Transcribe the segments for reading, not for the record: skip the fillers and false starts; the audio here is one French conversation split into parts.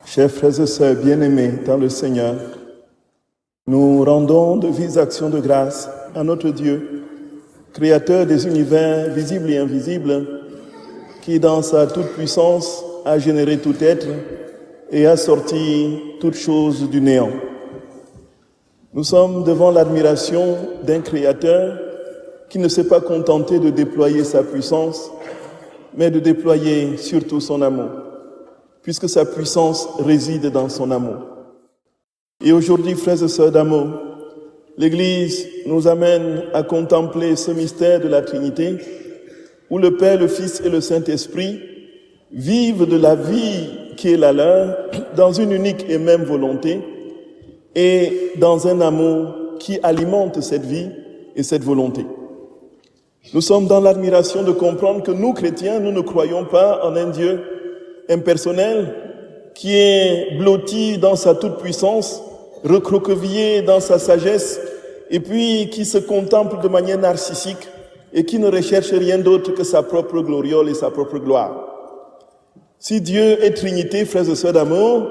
Chers frères et sœurs bien-aimés dans le Seigneur, nous rendons de vives actions de grâce à notre Dieu, Créateur des univers visibles et invisibles, qui dans sa toute-puissance a généré tout être et a sorti toute chose du néant. Nous sommes devant l'admiration d'un Créateur qui ne s'est pas contenté de déployer sa puissance, mais de déployer surtout son amour, puisque sa puissance réside dans son amour. Et aujourd'hui, frères et sœurs d'amour, l'Église nous amène à contempler ce mystère de la Trinité, où le Père, le Fils et le Saint-Esprit vivent de la vie qui est la leur, dans une unique et même volonté, et dans un amour qui alimente cette vie et cette volonté. Nous sommes dans l'admiration de comprendre que nous, chrétiens, nous ne croyons pas en un Dieu impersonnel qui est blotti dans sa toute-puissance, recroquevillé dans sa sagesse, et puis qui se contemple de manière narcissique et qui ne recherche rien d'autre que sa propre gloriole et sa propre gloire. Si Dieu est Trinité, frères et sœurs d'amour,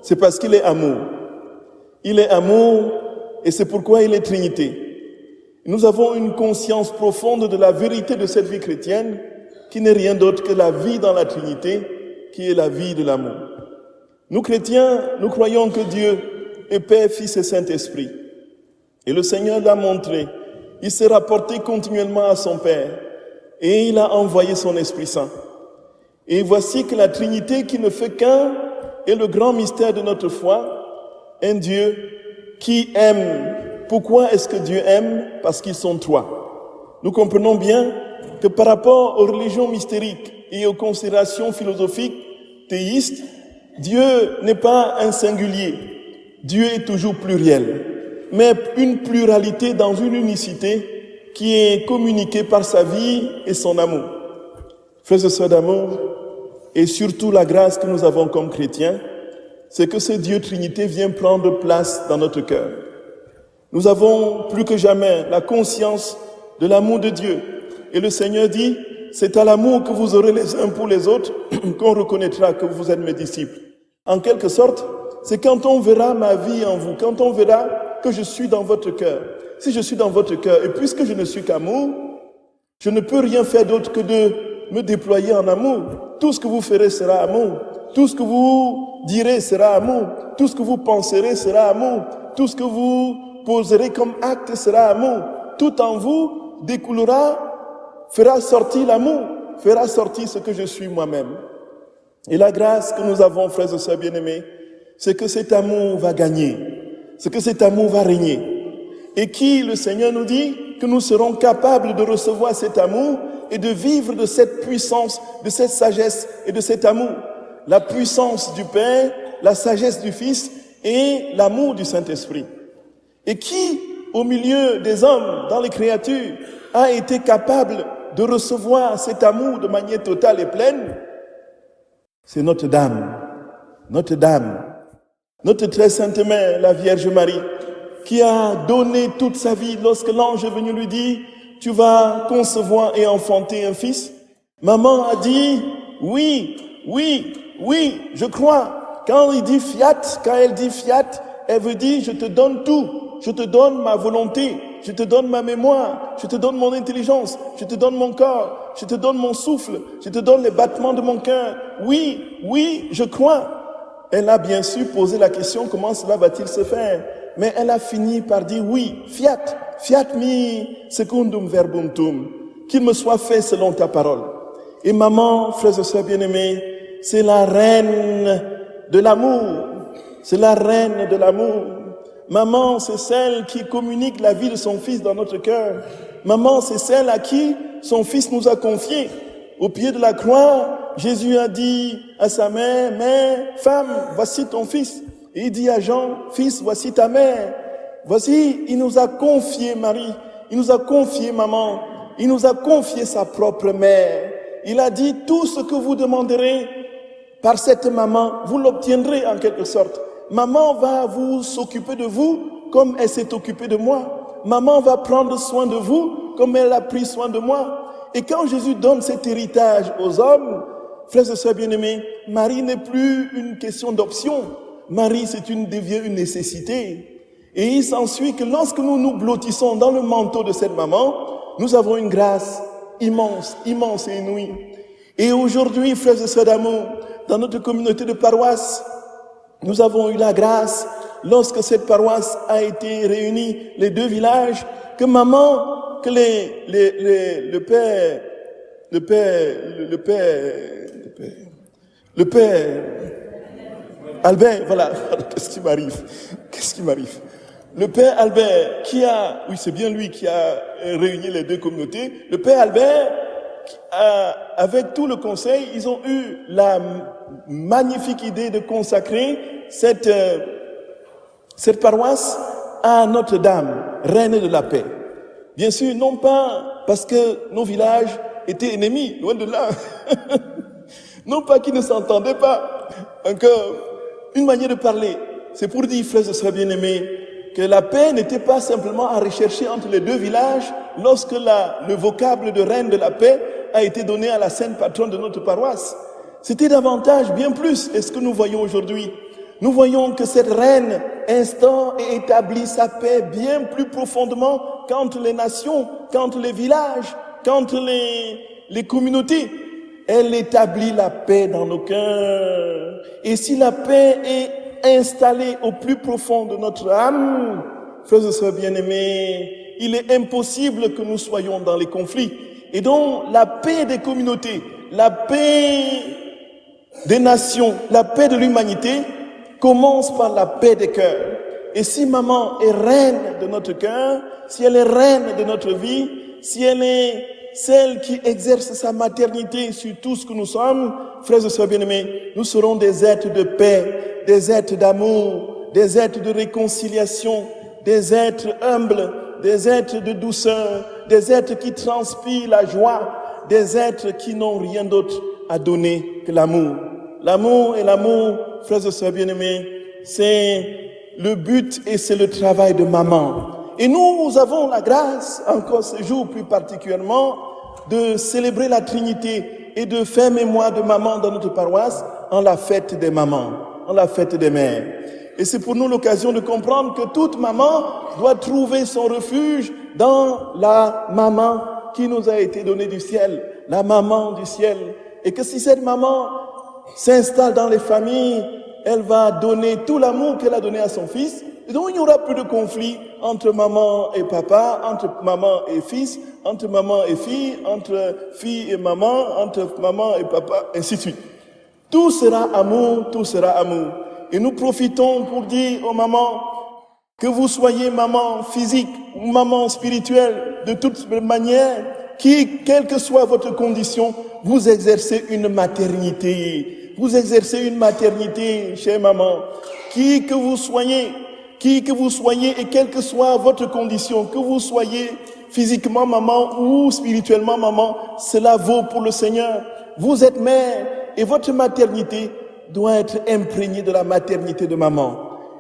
c'est parce qu'il est amour. Il est amour et c'est pourquoi il est Trinité. Nous avons une conscience profonde de la vérité de cette vie chrétienne qui n'est rien d'autre que la vie dans la Trinité, qui est la vie de l'amour. Nous chrétiens, nous croyons que Dieu est Père, Fils et Saint-Esprit. Et le Seigneur l'a montré. Il s'est rapporté continuellement à son Père et il a envoyé son Esprit Saint. Et voici que la Trinité qui ne fait qu'un est le grand mystère de notre foi, un Dieu qui aime. Pourquoi est-ce que Dieu aime? Parce qu'ils sont trois. Nous comprenons bien que par rapport aux religions mystériques et aux considérations philosophiques théistes, Dieu n'est pas un singulier. Dieu est toujours pluriel, mais une pluralité dans une unicité qui est communiquée par sa vie et son amour. Frères et sœurs d'amour, et surtout la grâce que nous avons comme chrétiens, c'est que ce Dieu Trinité vient prendre place dans notre cœur. Nous avons plus que jamais la conscience de l'amour de Dieu. Et le Seigneur dit, c'est à l'amour que vous aurez les uns pour les autres qu'on reconnaîtra que vous êtes mes disciples. En quelque sorte, c'est quand on verra ma vie en vous, quand on verra que je suis dans votre cœur. Si je suis dans votre cœur, et puisque je ne suis qu'amour, je ne peux rien faire d'autre que de me déployer en amour. Tout ce que vous ferez sera amour. Tout ce que vous direz sera amour. Tout ce que vous penserez sera amour. Tout ce que vous poserez comme acte sera amour. Tout en vous découlera, fera sortir l'amour, fera sortir ce que je suis moi-même. Et la grâce que nous avons, frères et sœurs bien-aimés, c'est que cet amour va gagner, c'est que cet amour va régner. Et qui, le Seigneur nous dit que nous serons capables de recevoir cet amour et de vivre de cette puissance, de cette sagesse et de cet amour. La puissance du Père, la sagesse du Fils et l'amour du Saint-Esprit. Et qui, au milieu des hommes, dans les créatures, a été capable de recevoir cet amour de manière totale et pleine? C'est notre Dame, notre très sainte mère, la Vierge Marie, qui a donné toute sa vie lorsque l'ange est venu lui dire « Tu vas concevoir et enfanter un fils ». Maman a dit « Oui, je crois ». Quand elle dit fiat, elle veut dire « Je te donne tout, je te donne ma volonté, je te donne ma mémoire, je te donne mon intelligence, je te donne mon corps, je te donne mon souffle, je te donne les battements de mon cœur. Oui, je crois ». Elle a bien sûr posé la question, comment cela va-t-il se faire? Mais elle a fini par dire oui, fiat mi secundum verbum tum, qu'il me soit fait selon ta parole. Et maman, frères et sœurs bien-aimés, c'est la reine de l'amour, c'est la reine de l'amour. Maman, c'est celle qui communique la vie de son fils dans notre cœur. Maman, c'est celle à qui son fils nous a confié. Au pied de la croix, Jésus a dit à sa mère, « Mère, femme, voici ton fils. » Et il dit à Jean, « Fils, voici ta mère. » Voici, il nous a confié Marie, il nous a confié maman, il nous a confié sa propre mère. Il a dit, tout ce que vous demanderez par cette maman, vous l'obtiendrez en quelque sorte. Maman va vous s'occuper de vous comme elle s'est occupée de moi. Maman va prendre soin de vous comme elle a pris soin de moi. Et quand Jésus donne cet héritage aux hommes, frères et sœurs bien-aimés, Marie n'est plus une question d'option. Marie, devient une nécessité. Et il s'ensuit que lorsque nous nous blottissons dans le manteau de cette maman, nous avons une grâce immense, immense et inouïe. Et aujourd'hui, frères et sœurs d'amour, dans notre communauté de paroisse, nous avons eu la grâce, lorsque cette paroisse a été réunie, les deux villages, que maman, que le père Albert, voilà, qu'est-ce qui m'arrive? Le père Albert, c'est bien lui qui a réuni les deux communautés, le père Albert, avec tout le conseil, ils ont eu la magnifique idée de consacrer cette paroisse à Notre-Dame, reine de la paix. Bien sûr, non pas parce que nos villages étaient ennemis, loin de là. Non pas qu'ils ne s'entendaient pas. Encore une manière de parler, c'est pour dire, frères et sœurs bien-aimés, que la paix n'était pas simplement à rechercher entre les deux villages lorsque le vocable de reine de la paix a été donné à la sainte patronne de notre paroisse. C'était davantage, bien plus. Et ce que nous voyons aujourd'hui, nous voyons que cette reine instaure et établit sa paix bien plus profondément qu'entre les nations, qu'entre les villages, qu'entre les communautés. Elle établit la paix dans nos cœurs. Et si la paix est installée au plus profond de notre âme, frères et sœurs bien-aimés, il est impossible que nous soyons dans les conflits. Et donc, la paix des communautés, la paix des nations, la paix de l'humanité commence par la paix des cœurs. Et si maman est reine de notre cœur, si elle est reine de notre vie, si elle est celle qui exerce sa maternité sur tout ce que nous sommes, frères et sœurs bien-aimés, nous serons des êtres de paix, des êtres d'amour, des êtres de réconciliation, des êtres humbles, des êtres de douceur, des êtres qui transpirent la joie, des êtres qui n'ont rien d'autre à donner que l'amour. L'amour et l'amour, frères et sœurs bien-aimés, c'est le but et c'est le travail de maman. Et nous avons la grâce, encore ce jour plus particulièrement, de célébrer la Trinité et de faire mémoire de maman dans notre paroisse en la fête des mamans, en la fête des mères. Et c'est pour nous l'occasion de comprendre que toute maman doit trouver son refuge dans la maman qui nous a été donnée du ciel, la maman du ciel. Et que si cette maman s'installe dans les familles, elle va donner tout l'amour qu'elle a donné à son fils. Et donc il n'y aura plus de conflit entre maman et papa, entre maman et fils, entre maman et fille, entre fille et maman, entre maman et papa, ainsi de suite. Tout sera amour, tout sera amour. Et nous profitons pour dire aux mamans, que vous soyez maman physique ou maman spirituelle, de toute manière, quelle que soit votre condition, vous exercez une maternité. Vous exercez une maternité, chère maman. Qui que vous soyez et quelle que soit votre condition, que vous soyez physiquement maman ou spirituellement maman, cela vaut pour le Seigneur. Vous êtes mère et votre maternité doit être imprégnée de la maternité de maman.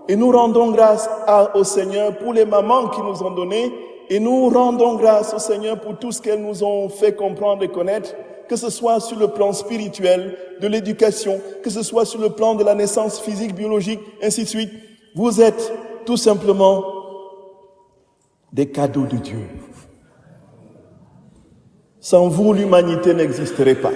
Et nous rendons grâce au Seigneur pour les mamans qui nous ont donné, et nous rendons grâce au Seigneur pour tout ce qu'elles nous ont fait comprendre et connaître, que ce soit sur le plan spirituel, de l'éducation, que ce soit sur le plan de la naissance physique, biologique, ainsi de suite. Vous êtes tout simplement des cadeaux de Dieu. Sans vous, l'humanité n'existerait pas.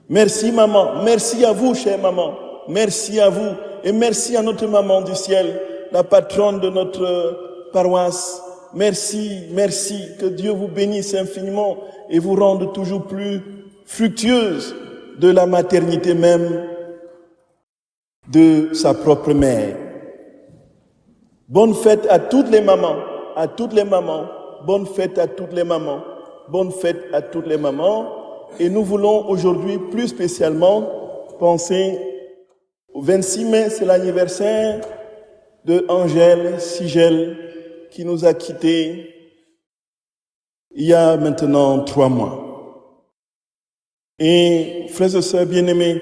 Merci maman, merci à vous, chère maman, merci à vous et merci à notre maman du ciel, la patronne de notre paroisse. Merci, merci, que Dieu vous bénisse infiniment et vous rende toujours plus fructueuse de la maternité même de sa propre mère. Bonne fête à toutes les mamans, bonne fête à toutes les mamans, bonne fête à toutes les mamans. Et nous voulons aujourd'hui plus spécialement penser au 26 mai, c'est l'anniversaire de Angèle Sigel qui nous a quittés il y a maintenant 3 mois. Et frères et sœurs bien-aimés,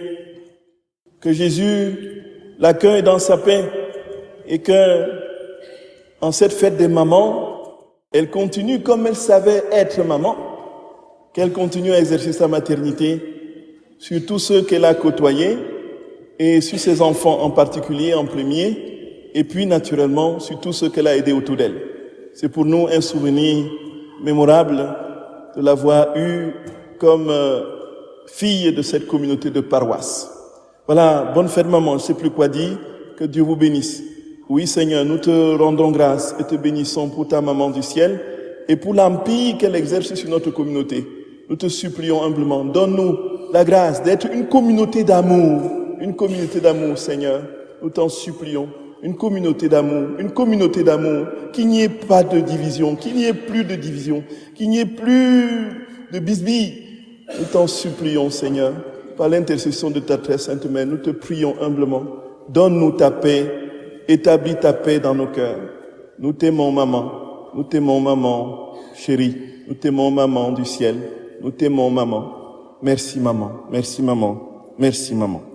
que Jésus l'accueille dans sa paix et que en cette fête des mamans, elle continue comme elle savait être maman, qu'elle continue à exercer sa maternité sur tous ceux qu'elle a côtoyés et sur ses enfants en particulier, en premier, et puis naturellement sur tous ceux qu'elle a aidés autour d'elle. C'est pour nous un souvenir mémorable de l'avoir eue comme fille de cette communauté de paroisse. Voilà, bonne fête maman, je ne sais plus quoi dire, que Dieu vous bénisse. Oui Seigneur, nous te rendons grâce et te bénissons pour ta maman du ciel et pour l'empire qu'elle exerce sur notre communauté. Nous te supplions humblement, donne-nous la grâce d'être une communauté d'amour Seigneur, nous t'en supplions. Une communauté d'amour, qu'il n'y ait pas de division, qu'il n'y ait plus de division, qu'il n'y ait plus de bisbilles. Nous t'en supplions, Seigneur, par l'intercession de ta très sainte mère, nous te prions humblement. Donne-nous ta paix, établis ta paix dans nos cœurs. Nous t'aimons, maman chérie, nous t'aimons, maman du ciel, nous t'aimons, maman. Merci, maman, merci, maman, merci, maman.